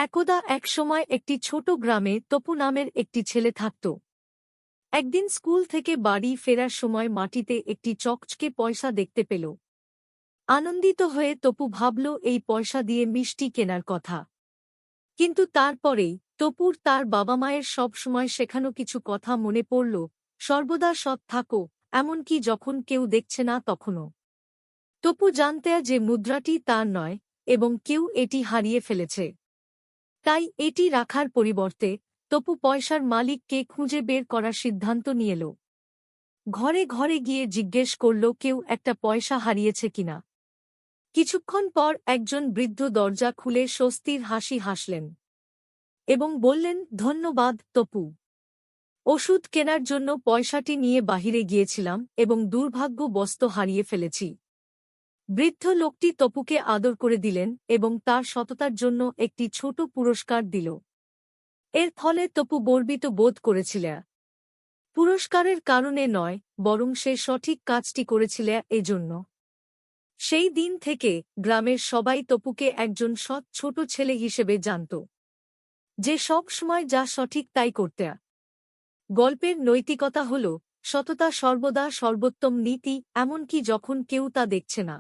একদা এক সময় একটি ছোট গ্রামে তপু নামের একটি ছেলে থাকত। একদিন স্কুল থেকে বাড়ি ফেরার সময় মাটিতে একটি চকচকে পয়সা দেখতে পেল। আনন্দিত হয়ে তপু ভাবল এই পয়সা দিয়ে মিষ্টি কেনার কথা। কিন্তু তারপরেই তপুর তার বাবা মায়ের সবসময় শেখানো কিছু কথা মনে পড়ল। সর্বদা সৎ থাকো, এমনকি যখন কেউ দেখছে না তখনও। তপু জানতে যে মুদ্রাটি তার নয় এবং কেউ এটি হারিয়ে ফেলেছে। তাই এটি রাখার পরিবর্তে তপু পয়সার মালিককে খুঁজে বের করার সিদ্ধান্ত নিয়ে এল। ঘরে ঘরে গিয়ে জিজ্ঞেস করল কেউ একটা পয়সা হারিয়েছে কিনা। কিছুক্ষণ পর একজন বৃদ্ধ দরজা খুলে স্বস্তির হাসি হাসলেন এবং বললেন, ধন্যবাদ তপু। ওষুধ কেনার জন্য পয়সাটি নিয়ে বাহিরে গিয়েছিলাম এবং দুর্ভাগ্যবশত হারিয়ে ফেলেছি। বৃদ্ধ লোকটি তপুকে আদর করে দিলেন এবং তার সততার জন্য একটি ছোট পুরস্কার দিল। এর ফলে তপু গর্বিত বোধ করেছিল। পুরস্কারের কারণে নয়, বরং সে সঠিক কাজটি করেছিল এজন্য। সেই দিন থেকে গ্রামের সবাই তপুকে একজন সৎ ছোট ছেলে হিসেবে জানত, যে সব সময় যা সঠিক তাই করতে। গল্পের নৈতিকতা হল, সততা সর্বদা সর্বোত্তম নীতি, এমনকি যখন কেউ তা দেখছে না।